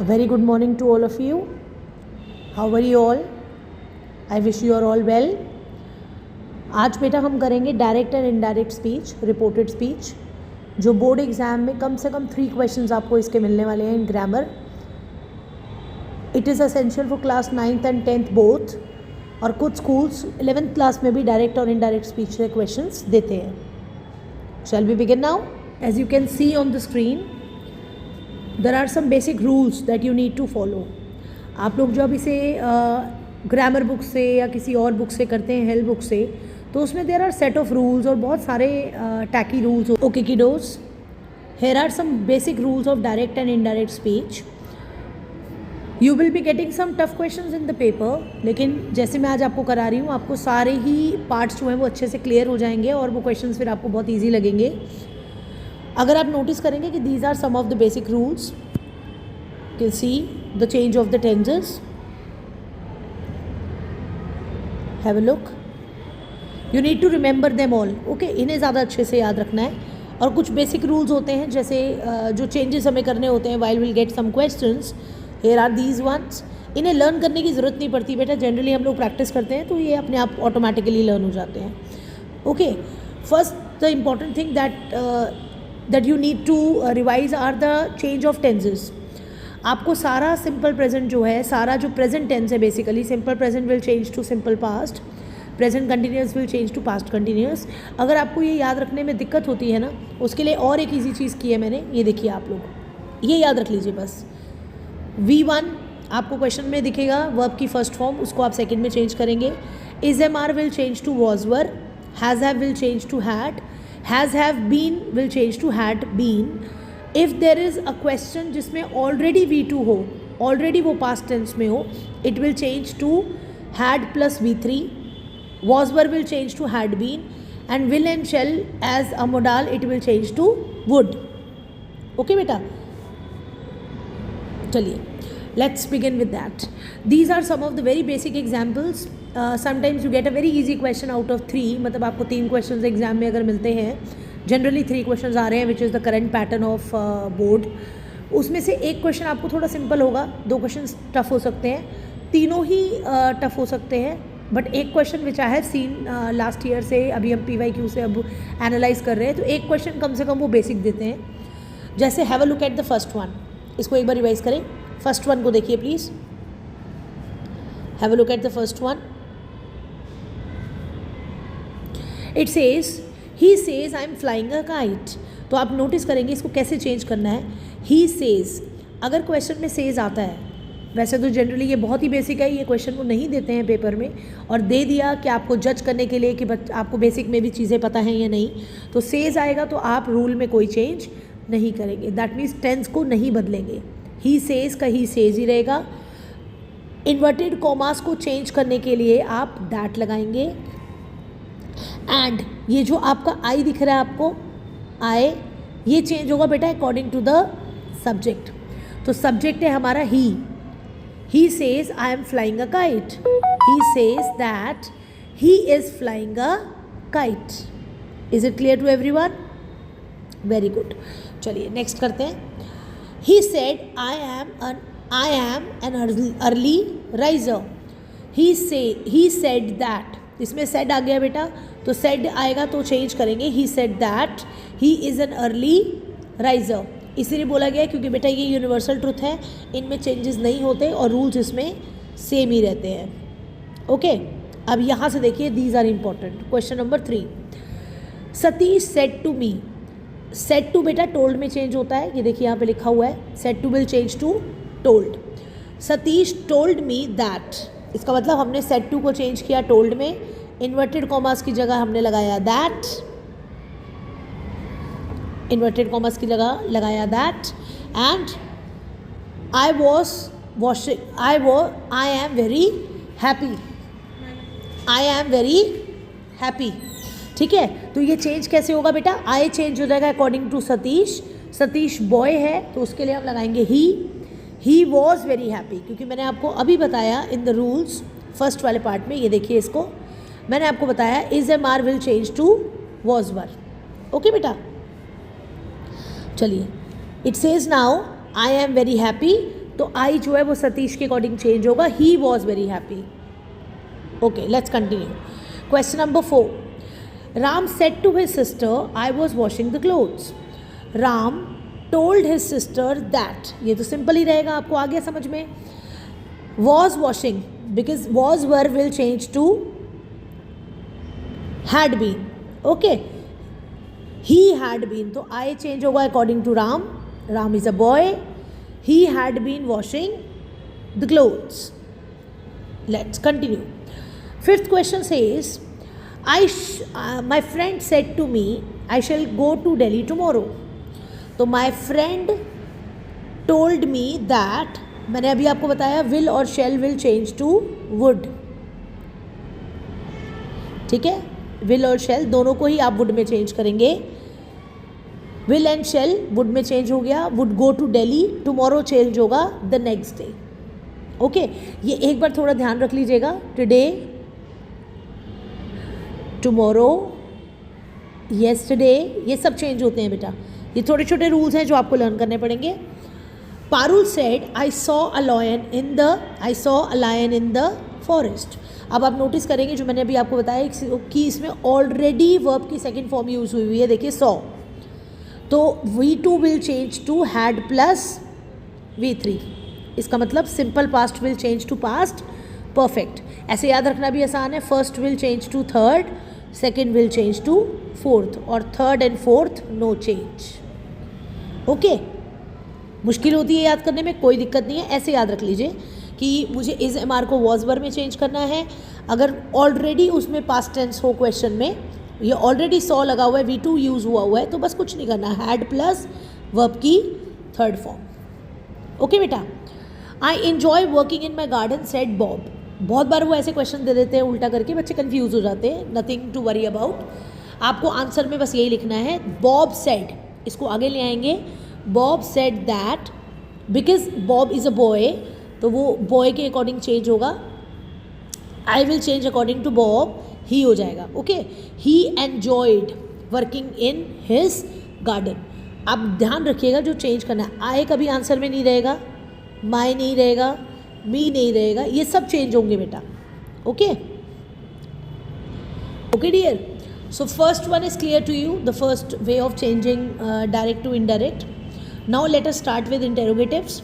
A very good morning to all of you. How are you all? I wish you are all well. आज बेटा हम करेंगे direct and indirect speech, reported speech, जो board exam में कम से कम 3 questions आपको इसके मिलने वाले हैं इन grammar. It is essential for class 9th and 10th both, और कुछ स्कूल्स 11th क्लास में भी डायरेक्ट और इनडायरेक्ट स्पीच के क्वेश्चंस देते हैं. Shall we begin now? As you can see on the screen, there are some basic rules that you need to follow. आप लोग जब इसे ग्रामर बुक से या किसी और बुक से करते हैं, हेल्प बुक से, तो उसमें there are set of rules और बहुत सारे tricky rules. Okay kiddos, here are some basic rules of direct and indirect speech. You will be getting some tough questions in the paper, लेकिन जैसे मैं आज आपको करा रही हूँ, आपको सारे ही पार्ट्स जो हैं वो अच्छे से क्लियर हो जाएंगे और वो क्वेश्चंस फिर आपको बहुत ईजी लगेंगे. अगर आप नोटिस करेंगे कि these are some of the basic rules. You can see the change of the tenses. Have a look. You need to remember them all. Okay, इन्हें ज़्यादा अच्छे से याद रखना है. और कुछ बेसिक रूल्स होते हैं, जैसे जो चेंजेस हमें करने होते हैं while will get some questions. Here are these ones. इन्हें लर्न करने की ज़रूरत नहीं पड़ती बेटा, जनरली हम लोग प्रैक्टिस करते हैं तो ये अपने आप ऑटोमेटिकली लर्न हो जाते हैं. Okay, first the important thing that you need to revise are the change of tenses. आपको सारा सिंपल प्रेजेंट जो है, सारा जो प्रेजेंट टेंस है, basically simple present will change to simple past, present continuous will change to past continuous. अगर आपको ये याद रखने में दिक्कत होती है ना, उसके लिए और एक ईजी चीज़ की है मैंने. ये देखिए, आप लोग ये याद रख लीजिए बस. V1 आपको क्वेश्चन में दिखेगा, वर्ब की फर्स्ट फॉर्म, उसको आप सेकंड में चेंज करेंगे. Is am are will change to was were, has have will change to had, has have been will change to had been. If there is a question जिसमें already V2 हो, already वो past tense में हो, it will change to had plus V3. Was were will change to had been, and will and shall as a modal it will change to would. Okay बेटा, चलिए let's begin with that. These are some of the very basic examples. Sometimes you get a very easy question out of 3. मतलब आपको 3 questions exam में अगर मिलते हैं, generally 3 questions आ रहे हैं, which is the current pattern of board. उसमें से एक क्वेश्चन आपको थोड़ा सिंपल होगा, 2 questions टफ हो सकते हैं, तीनों ही टफ हो सकते हैं. बट एक question which I have seen last year से, अभी हम PYQ से अब एनालाइज कर रहे हैं, तो एक क्वेश्चन कम से कम वो बेसिक देते हैं. जैसे have a look at the first one. इसको एक बार रिवाइज करें. फर्स्ट वन को देखिए please. Have a look at the first one. It says, he says I am flying a kite. तो आप नोटिस करेंगे इसको कैसे चेंज करना है. ही सेज, अगर क्वेश्चन में सेज आता है, वैसे तो जनरली ये बहुत ही बेसिक है, ये क्वेश्चन को नहीं देते हैं पेपर में, और दे दिया कि आपको जज करने के लिए कि आपको बेसिक में भी चीज़ें पता हैं या नहीं, तो सेज आएगा तो आप रूल में कोई चेंज नहीं करेंगे. दैट मीन्स टेंस को नहीं बदलेंगे. ही सेज का ही सेज ही रहेगा. इन्वर्टेड कॉमास को चेंज करने के लिए आप दैट लगाएंगे. एंड ये जो आपका आई दिख रहा है आपको, आई, ये चेंज होगा बेटा अकॉर्डिंग टू द सब्जेक्ट. तो सब्जेक्ट है हमारा he. He says I am flying a kite. He says that he is flying a kite. Is it clear to everyone? Very good. चलिए नेक्स्ट करते हैं. He said, I am an early riser. He said that. इसमें said आ गया बेटा, तो said आएगा तो change करेंगे. He said that he is an early riser. इसीलिए बोला गया क्योंकि बेटा ये यूनिवर्सल ट्रुथ है, इनमें चेंजेस नहीं होते और रूल्स इसमें सेम ही रहते हैं. ओके, अब यहाँ से देखिए, these are important. Question number 3. Satish said to me. Said to बेटा टोल्ड में चेंज होता है, ये देखिए यहाँ पे लिखा हुआ है. Said to will change to told. Satish told me that. इसका मतलब हमने सेड टू को चेंज किया टोल्ड में, इन्वर्टेड कॉमर्स की जगह हमने लगाया दैट. इन्वर्टेड कॉमर्स की जगह लगाया that. And I was washing, I am very happy. I am very happy. ठीक है, तो ये चेंज कैसे होगा बेटा. आई चेंज हो जाएगा according to Satish. Satish boy है तो उसके लिए हम लगाएंगे he. He was very happy, क्योंकि मैंने आपको अभी बताया इन द रूल्स फर्स्ट वाले पार्ट में, ये देखिए इसको मैंने आपको बताया, is am are will change to was were. Okay बेटा, चलिए. It says now I am very happy तो आई जो है वो सतीश के अकॉर्डिंग चेंज होगा, he was very happy. Okay, let's continue. Question number 4, Ram said to his sister I was washing the clothes. Ram told his sister that, ये तो simple ही रहेगा, आपको आ गया समझ में। Was washing, because was were will change to had been. Okay, he had been, तो I change होगा according to Ram, Ram is a boy, he had been washing the clothes. Let's continue. Fifth question says my friend said to me I shall go to Delhi tomorrow। तो my friend told me that, मैंने अभी आपको बताया will और shall will change to would, ठीक है, will और shall दोनों को ही आप would में चेंज करेंगे। will and shall would में चेंज हो गया, would go to Delhi, tomorrow change होगा the next day। ओके, ये एक बार थोड़ा ध्यान रख लीजिएगा, today, tomorrow, yesterday, ये सब चेंज होते हैं बेटा, ये छोटे छोटे रूल्स हैं जो आपको लर्न करने पड़ेंगे। Parul said I saw a lion in the forest. अब आप नोटिस करेंगे जो मैंने अभी आपको बताया कि इसमें ऑलरेडी वर्ब की सेकेंड फॉर्म यूज हुई है, देखिए सॉ, तो V2 will change to had plus V3, इसका मतलब simple past will change to past perfect. ऐसे याद रखना भी आसान है, first will change to third, second will change to fourth, और third and fourth no change. Okay, मुश्किल होती है याद करने में, कोई दिक्कत नहीं है, ऐसे याद रख लीजिए कि मुझे इज एम आर को वॉज वर में चेंज करना है। अगर ऑलरेडी उसमें पास्ट टेंस हो क्वेश्चन में, ये ऑलरेडी सॉ लगा हुआ है, V2 यूज़ हुआ हुआ है, तो बस कुछ नहीं करना, हैड प्लस वर्ब की थर्ड फॉर्म। ओके बेटा, I enjoy working in my garden said Bob. बहुत बार वो ऐसे क्वेश्चन दे देते हैं उल्टा करके, बच्चे कंफ्यूज हो जाते हैं, नथिंग टू वरी अबाउट। आपको आंसर में बस यही लिखना है, बॉब सेड, इसको आगे ले आएंगे, Bob said that, because Bob is a boy, तो वो बॉय के अकॉर्डिंग चेंज होगा, I will change according to Bob, he हो जाएगा। Okay, he enjoyed working in his garden. आप ध्यान रखिएगा जो चेंज करना है, आई कभी आंसर में नहीं रहेगा, माई नहीं रहेगा, मी नहीं रहेगा, ये सब चेंज होंगे बेटा। Okay okay dear, so first one is clear to you, the first way of changing direct to indirect. Now let us start with interrogatives.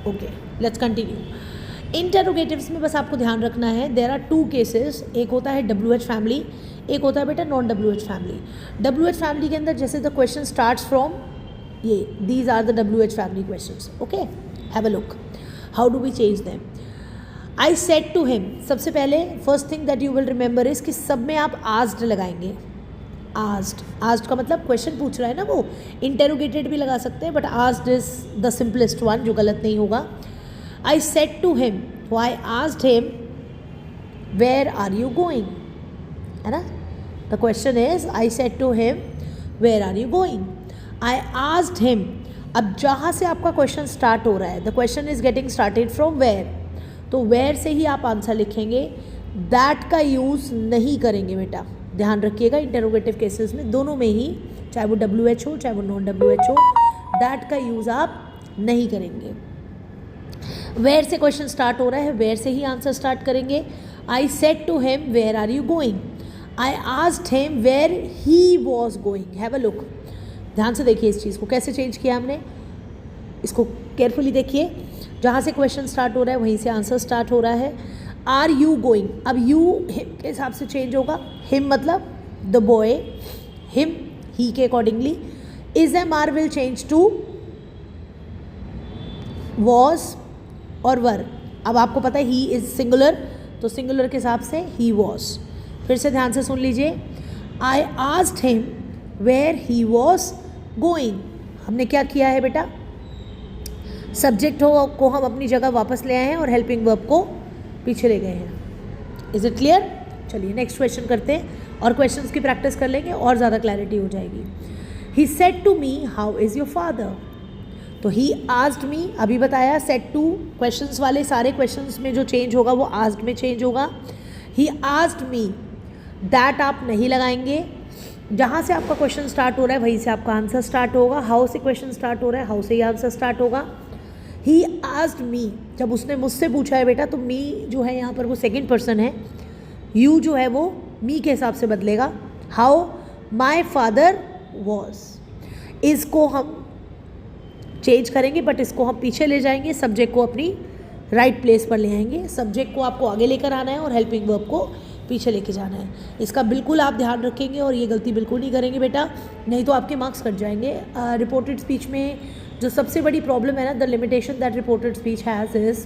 Okay, let's continue. Interrogatives में बस आपको ध्यान रखना है, देयर आर टू केसेस, एक होता है WH family, एक होता है बेटा non WH family. WH family के अंदर जैसे द क्वेश्चन स्टार्ट्स फ्रॉम ये, these are the WH family questions. Okay, have a look, how do we change them. I said to him, सबसे पहले first thing that you will remember is कि सब में आप आस्क्ड लगाएंगे, asked का मतलब क्वेश्चन पूछ रहा है ना वो, इंटेरोगेटेड भी लगा सकते हैं, but asked is the simplest one, जो गलत नहीं होगा। I said to him, I asked him where are you going, है ना, the question is I said to him where are you going. I asked him, अब जहाँ से आपका क्वेश्चन स्टार्ट हो रहा है, the question is getting started from where, तो वेयर से ही आप आंसर लिखेंगे, दैट का यूज़ नहीं करेंगे बेटा, ध्यान रखिएगा। इंटेरोगेटिव केसेस में दोनों में ही, चाहे वो WH हो चाहे वो नॉन WH हो, दैट का यूज़ आप नहीं करेंगे। वेयर से क्वेश्चन स्टार्ट हो रहा है, वेयर से ही आंसर स्टार्ट करेंगे। I said to him where are you going, I asked him where he was going. Have a look, ध्यान से देखिए इस चीज़ को कैसे चेंज किया हमने, इसको केयरफुली देखिए, जहाँ से क्वेश्चन स्टार्ट हो रहा है वहीं से आंसर स्टार्ट हो रहा है। आर यू गोइंग, अब यू हिम के हिसाब से चेंज होगा, हिम मतलब द बॉय, हिम ही के accordingly. Is am are will change to was और वर। अब आपको पता है ही इज सिंगुलर, तो सिंगुलर के हिसाब से ही वॉज। फिर से ध्यान से सुन लीजिए, I asked him where he was going. हमने क्या किया है बेटा, सब्जेक्ट हो को हम अपनी जगह वापस ले आए हैं और हेल्पिंग वर्ब को पीछे ले गए हैं। Is it clear? चलिए नेक्स्ट क्वेश्चन करते हैं और क्वेश्चंस की प्रैक्टिस कर लेंगे और ज़्यादा क्लैरिटी हो जाएगी। He said to me how is your father, तो ही आस्क्ड मी, अभी बताया सेड टू क्वेश्चंस वाले सारे क्वेश्चंस में जो चेंज होगा वो आस्क्ड में चेंज होगा। ही आस्क्ड मी, दैट आप नहीं लगाएंगे, जहाँ से आपका क्वेश्चन स्टार्ट हो रहा है वहीं से आपका आंसर स्टार्ट होगा। हाउ से क्वेश्चन स्टार्ट हो रहा है, हाउ से ही आंसर स्टार्ट होगा। ही आस्क्ड मी, जब उसने मुझसे पूछा है बेटा, तो मी जो है यहाँ पर वो सेकंड पर्सन है, यू जो है वो मी के हिसाब से बदलेगा। हाउ माई फादर वॉज, इसको हम चेंज करेंगे बट इसको हम पीछे ले जाएंगे, सब्जेक्ट को अपनी राइट प्लेस पर ले आएंगे। सब्जेक्ट को आपको आगे लेकर आना है और हेल्पिंग वर्ब को पीछे लेके जाना है। इसका बिल्कुल आप ध्यान रखेंगे और ये गलती बिल्कुल नहीं करेंगे बेटा, नहीं तो आपके मार्क्स कट जाएंगे। रिपोर्टेड स्पीच में जो सबसे बड़ी प्रॉब्लम है ना, the limitation that reported speech has is,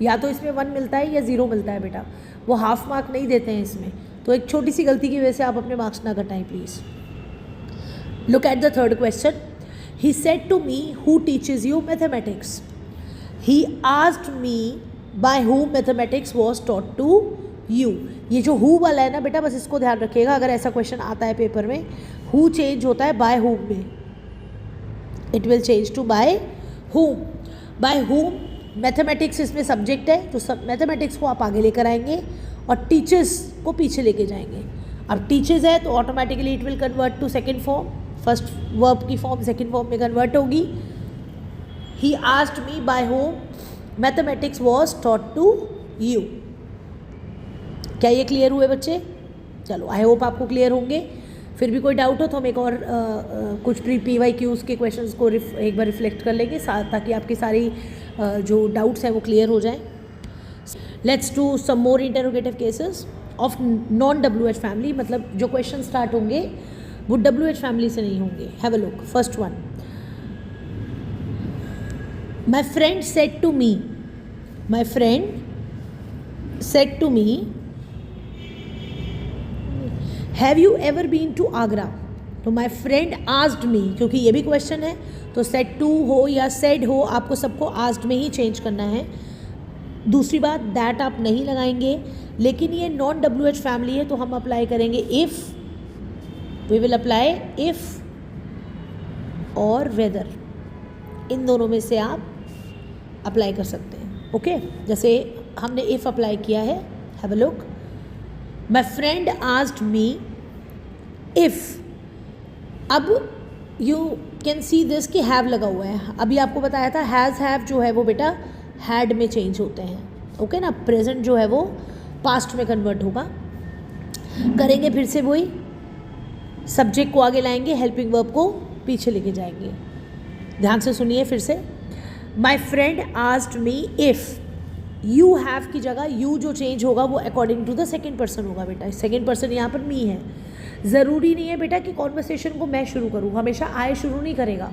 या तो इसमें 1 मिलता है या 0 मिलता है बेटा, वो हाफ मार्क नहीं देते हैं इसमें। तो एक छोटी सी गलती की वजह से आप अपने मार्क्स ना घटाएं please. Look at the third question. He said to me who teaches you mathematics. He asked me by who mathematics was taught to you. ये जो हु वाला है ना बेटा, बस इसको ध्यान रखिएगा, अगर ऐसा क्वेश्चन आता है पेपर में, हु चेंज होता है बाय हुम में, it will change to by whom. By whom, mathematics इसमें सब्जेक्ट है, तो सब मैथमेटिक्स को आप आगे लेकर आएंगे और टीचर्स को पीछे लेके जाएंगे। अब टीचर्स है तो automatically it will convert to second form, first verb की फॉर्म सेकेंड फॉर्म में कन्वर्ट होगी। He asked me by whom mathematics was taught to you. क्या ये क्लियर हुए बच्चे? चलो, आई होप आपको क्लियर होंगे। फिर भी कोई डाउट हो तो हम एक और कुछ प्री PYQs के क्वेश्चंस को एक बार रिफ्लेक्ट कर लेंगे, ताकि आपकी सारी जो डाउट्स हैं वो क्लियर हो जाएं। Let's do some more interrogative cases of non WH family, मतलब जो क्वेश्चन स्टार्ट होंगे वो WH फैमिली से नहीं होंगे। Have a look. First one, my friend said to me, my friend said to me have you ever been to Agra. तो my friend asked मी, क्योंकि ये भी क्वेश्चन है तो सेड टू हो या सेड हो, आपको सबको आस्क्ड में ही चेंज करना है। दूसरी बात, दैट आप नहीं लगाएंगे, लेकिन ये नॉन WH फैमिली है तो हम अप्लाई करेंगे if, we will apply if और वेदर, इन दोनों में से आप अप्लाई कर सकते हैं। ओके, जैसे हमने इफ़ अप्लाई किया है, have a look. My friend asked me if, अब यू कैन सी दिस कि हैव लगा हुआ है। अभी आपको बताया था हैज़ हैव जो है वो बेटा हैड में चेंज होते हैं। ओके ना, प्रेजेंट जो है वो पास्ट में कन्वर्ट होगा। करेंगे फिर से वही, सब्जेक्ट को आगे लाएंगे, हेल्पिंग वर्ब को पीछे लेके जाएंगे। ध्यान से सुनिए फिर से। My friend asked me if, you have की जगह यू जो चेंज होगा वो according to the second person होगा बेटा। सेकेंड पर्सन यहाँ पर मी है। ज़रूरी नहीं है बेटा कि कॉन्वर्सेशन को मैं शुरू करूँ, हमेशा आए शुरू नहीं करेगा।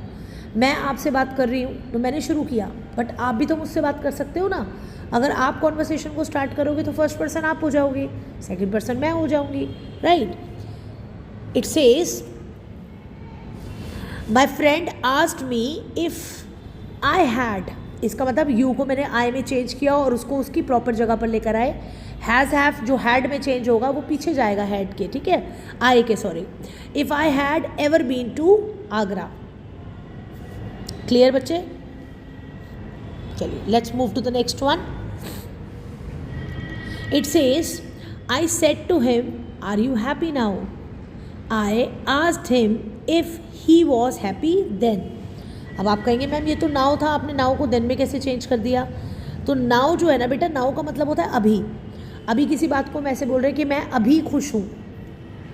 मैं आपसे बात कर रही हूँ तो मैंने शुरू किया, बट आप भी तो मुझसे बात कर सकते हो ना। अगर आप कॉन्वर्सेशन को स्टार्ट करोगे तो फर्स्ट पर्सन आप हो जाओगे, सेकंड पर्सन मैं हो जाऊंगी, right. It says my friend asked me if I had, इसका मतलब यू को मैंने आई में चेंज किया और उसको उसकी प्रॉपर जगह पर लेकर आए। हैज़ हैव जो हैड में चेंज होगा वो पीछे जाएगा हैड के, ठीक है, आई के, sorry. If I had ever been to Agra. Clear बच्चे? चलिए, let's move to the next one. It says I said to him are you happy now. I asked him if he was happy then. अब आप कहेंगे ma'am ये तो now था, आपने now को देन में कैसे चेंज कर दिया? तो नाउ जो है ना बेटा, नाउ का मतलब होता है अभी। अभी किसी बात को हम ऐसे बोल रहे हैं कि मैं अभी खुश हूँ,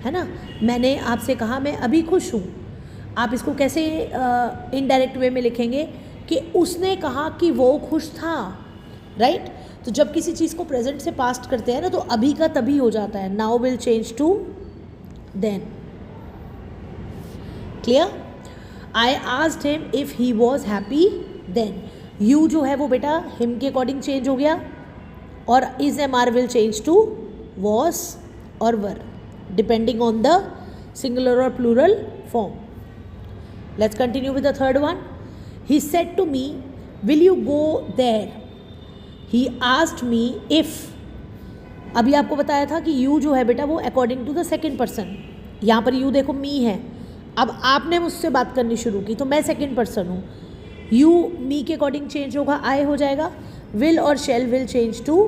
है ना। मैंने आपसे कहा मैं अभी खुश हूँ। आप इसको कैसे इनडायरेक्ट वे में लिखेंगे कि उसने कहा कि वो खुश था, राइट। तो जब किसी चीज़ को प्रेजेंट से पास्ट करते हैं ना तो अभी का तभी हो जाता है, now will change to then. Clear? I asked him if he was happy then. You जो है वो बेटा हिम के अकॉर्डिंग चेंज हो गया और is am are will change to was और were depending on the singular और plural form. Let's continue with the third one. He said to me, will you go there? He asked me if. अभी आपको बताया था कि you जो है बेटा वो according to the second person. यहाँ पर you देखो me है। अब आपने मुझसे बात करनी शुरू की तो मैं second person हूँ। you me के according change होगा, I हो जाएगा। will और shall will change to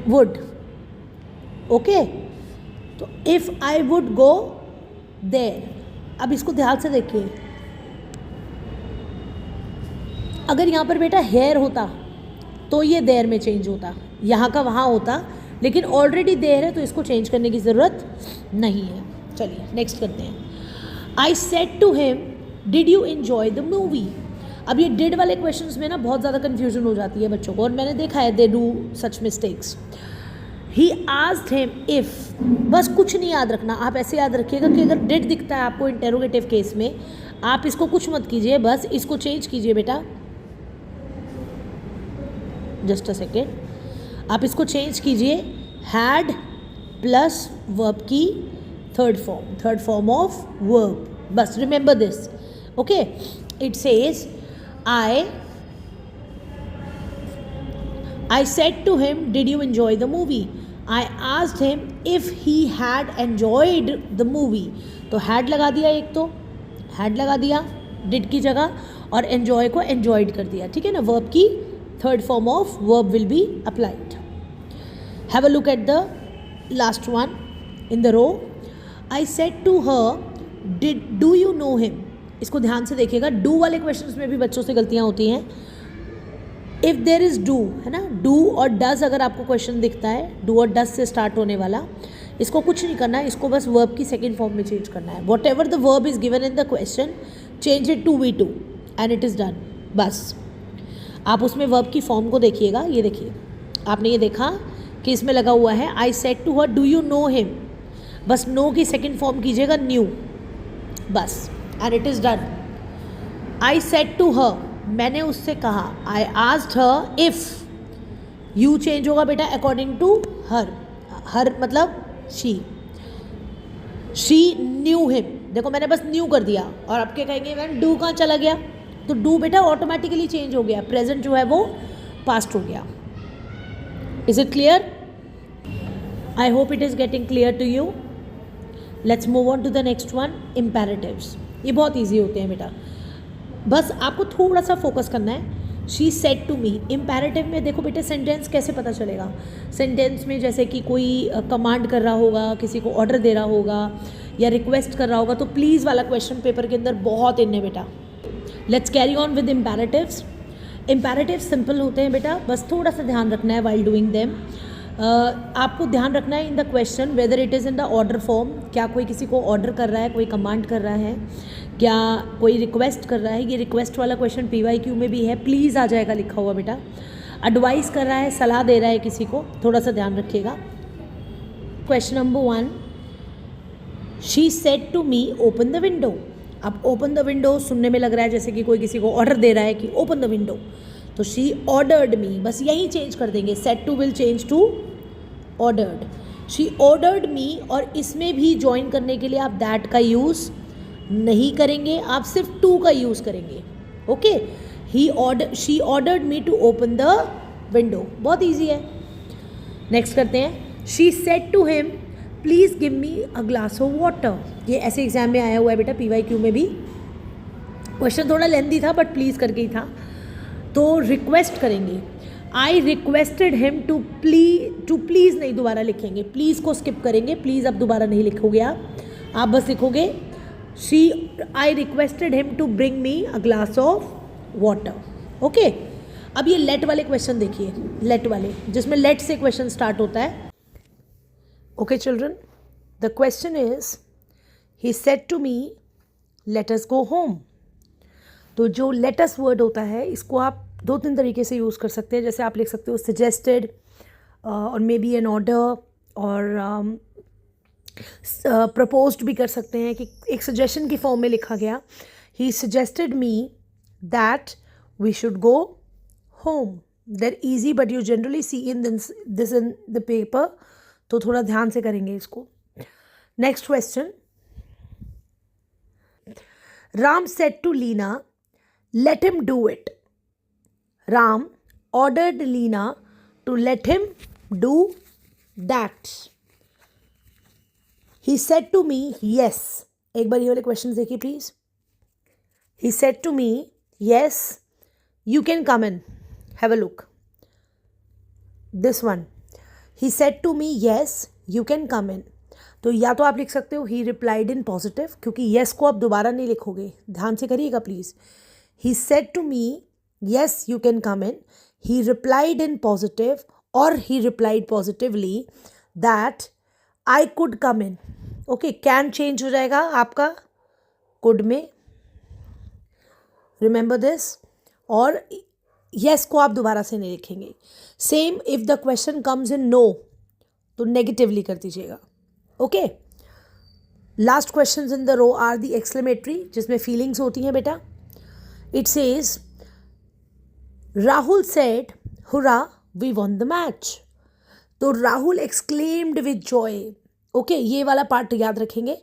would. Okay? तो if I would go there. अब इसको ध्यान से देखिए। अगर यहाँ पर बेटा हेयर होता तो ये देयर में चेंज होता, यहाँ का वहाँ होता, लेकिन ऑलरेडी देयर है तो इसको चेंज करने की ज़रूरत नहीं है। चलिए नेक्स्ट करते हैं। I said to him did you enjoy the movie. अब ये डिड वाले क्वेश्चंस में ना बहुत ज़्यादा कन्फ्यूजन हो जाती है बच्चों को, और मैंने देखा है they do such mistakes. He asked him if, बस कुछ नहीं याद रखना, आप ऐसे याद रखिएगा कि अगर डिड दिखता है आपको इंटेरोगेटिव केस में, आप इसको कुछ मत कीजिए, बस इसको चेंज कीजिए बेटा, जस्ट अ सेकेंड, आप इसको चेंज कीजिए, हैड प्लस वर्ब की थर्ड फॉर्म ऑफ वर्ब, बस remember this, okay. It says I said to him, did you enjoy the movie? I asked him if he had enjoyed the movie. तो had लगा दिया, एक तो had लगा दिया did की जगह, और enjoy को enjoyed कर दिया, ठीक है ना। verb की third form of verb will be applied. Have a look at the last one in the row. I said to her, do you know him? इसको ध्यान से देखिएगा, do वाले क्वेश्चंस में भी बच्चों से गलतियाँ होती हैं। इफ़ देर इज़ डू, है ना, डू और डज अगर आपको क्वेश्चन दिखता है डू और डज से स्टार्ट होने वाला, इसको कुछ नहीं करना है, इसको बस वर्ब की सेकेंड फॉर्म में चेंज करना है। Whatever the verb is given in the question, change it to V2 and it is done. बस आप उसमें वर्ब की फॉर्म को देखिएगा, ये देखिए, आपने ये देखा कि इसमें लगा हुआ है I said to her do you know him, बस नो की सेकेंड फॉर्म कीजिएगा न्यू, बस, and it is done. I said to her, मैंने उससे कहा, I asked her if, you change होगा बेटा अकॉर्डिंग टू हर, हर मतलब शी न्यू हिम, देखो मैंने बस न्यू कर दिया, और आपके कहेंगे मैम डू कहाँ चला गया, तो डू बेटा ऑटोमेटिकली चेंज हो गया, प्रेजेंट जो है वो पास्ट हो गया। Is it clear? I hope it is getting clear to you. Let's move on to the next one, imperatives. ये बहुत ईजी होते हैं बेटा, बस आपको थोड़ा सा फोकस करना है। She said to me, imperative में देखो बेटे सेंटेंस कैसे पता चलेगा, सेंटेंस में जैसे कि कोई कमांड कर रहा होगा, किसी को ऑर्डर दे रहा होगा या रिक्वेस्ट कर रहा होगा, तो प्लीज़ वाला क्वेश्चन पेपर के अंदर बहुत इन है बेटा। Let's carry on with imperatives. Imperatives simple होते हैं बेटा, बस थोड़ा सा ध्यान रखना है वाइल डूइंग देम। आपको ध्यान रखना है इन the question whether it is in the order form, क्या कोई किसी को ऑर्डर कर रहा है, कोई कमांड कर रहा है, क्या कोई रिक्वेस्ट कर रहा है। ये रिक्वेस्ट वाला क्वेश्चन PYQ में भी है, प्लीज़ आ जाएगा लिखा हुआ बेटा। एडवाइस कर रहा है, सलाह दे रहा है किसी को, थोड़ा सा ध्यान रखिएगा। Question number 1, she said to me open the window. अब ओपन द विंडो सुनने में लग रहा है जैसे कि कोई किसी को ऑर्डर दे रहा है कि ओपन द विंडो, तो शी ऑर्डर्ड मी, बस यही चेंज कर देंगे, said to will change to ordered. She ordered me, और इसमें भी ज्वाइन करने के लिए आप दैट का यूज़ नहीं करेंगे, आप सिर्फ टू का यूज़ करेंगे, okay. She ordered me to open the window, बहुत ईजी है। नेक्स्ट करते हैं, she said to him please give me a glass of water. ये ऐसे एग्जाम में आया हुआ है बेटा, PYQ में भी। क्वेश्चन थोड़ा लेंदी था बट प्लीज़ करके ही था, तो रिक्वेस्ट करेंगे। I requested him to please नहीं दोबारा लिखेंगे, प्लीज़ को स्किप करेंगे, प्लीज़ अब दोबारा नहीं लिखोगे आप बस लिखोगे I requested him to bring me a glass of water, okay. अब ये लेट वाले क्वेश्चन देखिए, लेट वाले जिसमें लेट से क्वेश्चन स्टार्ट होता है, okay children. The question is he said to me let us go home. तो जो लेट अस वर्ड होता है, इसको आप 2-3 तरीके से यूज़ कर सकते हैं। जैसे आप लिख सकते हो सजेस्टेड, और मे बी एन ऑर्डर, और प्रपोज्ड भी कर सकते हैं कि एक सजेशन की फॉर्म में लिखा गया, he suggested me that we should go home. They're easy but you generally see in this in the paper, तो थोड़ा ध्यान से करेंगे इसको। Next question, Ram said to Leena let him do it. Ram ordered Leena to let him do that. He said to me, yes. एक बार ये वाले question देखिए please. He said to me, yes, you can come in. Have a look. This one. He said to me, yes, you can come in. तो या तो आप लिख सकते हो he replied in positive, क्योंकि yes को आप दोबारा नहीं लिखोगे, ध्यान से करिएगा please. He said to me yes, you can come in. He replied in positive, or he replied positively that I could come in. Okay, can change हो जाएगा आपका could में, remember this. और yes को आप दोबारा से नहीं लिखेंगे. Same if the question comes in no, तो negatively कर दीजिएगा. Okay. Last questions in the row are the exclamatory, जिसमें feelings होती हैं बेटा. It says, Rahul said, hurrah, we won the match. तो Rahul exclaimed with joy. Okay, ये वाला पार्ट याद रखेंगे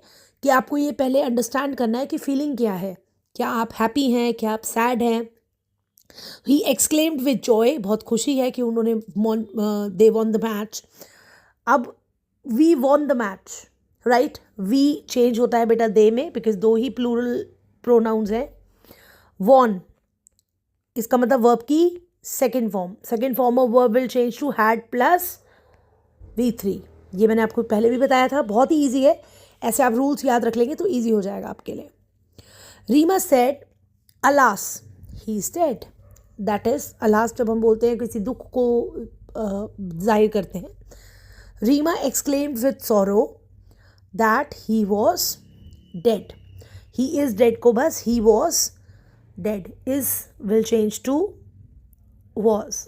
कि आपको ये पहले अंडरस्टैंड करना है कि फीलिंग क्या है. क्या आप हैप्पी हैं, क्या आप सैड हैं. ही एक्सक्लेम्ड विद जॉय, बहुत खुशी है कि उन्होंने दे वॉन द मैच. अब we won the match, right. We change होता है बेटा दे में, बिकॉज दो ही प्लूरल प्रोनाउंस हैं. वॉन इसका मतलब वर्ब की second form of verb will change to had plus V3. ये मैंने आपको पहले भी बताया था, बहुत ही ईजी है. ऐसे आप रूल्स याद रख लेंगे तो ईजी हो जाएगा आपके लिए. Reema said alas he is dead. That is alas जब हम बोलते हैं किसी दुख को जाहिर करते हैं. Reema exclaimed with sorrow that he was dead. He is dead को बस he was dead, is will change to was.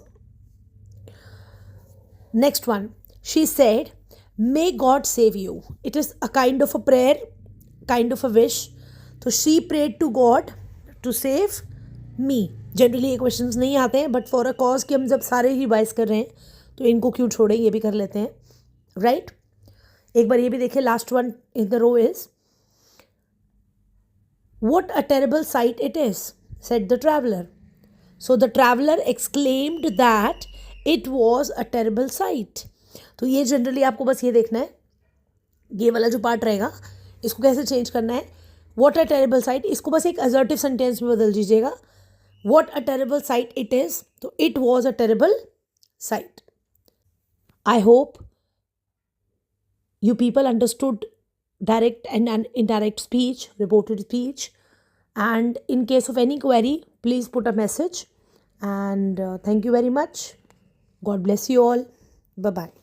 Next one, she said, may God save you. It is a kind of a prayer, kind of a wish. So she prayed to God to save me. Generally ये questions नहीं आते हैं, but for a cause कि हम जब सारे ही revise कर रहे हैं तो इनको क्यों छोड़ें, ये भी कर लेते हैं, राइट. एक बार ये भी देखिए. Last one in the row is, what a terrible sight it is, said the traveler. So the traveler exclaimed that it was a terrible sight. तो ये जनरली आपको बस ये देखना है, ये वाला जो पार्ट रहेगा इसको कैसे चेंज करना है. वॉट अ टेरेबल साइट, इसको बस एक असर्टिव सेंटेंस में बदल दीजिएगा. What a terrible sight it is, तो it was a terrible sight. I hope you people understood direct and indirect speech, reported speech, and in case of any query please put a message. And thank you very much. God bless you all. Bye bye.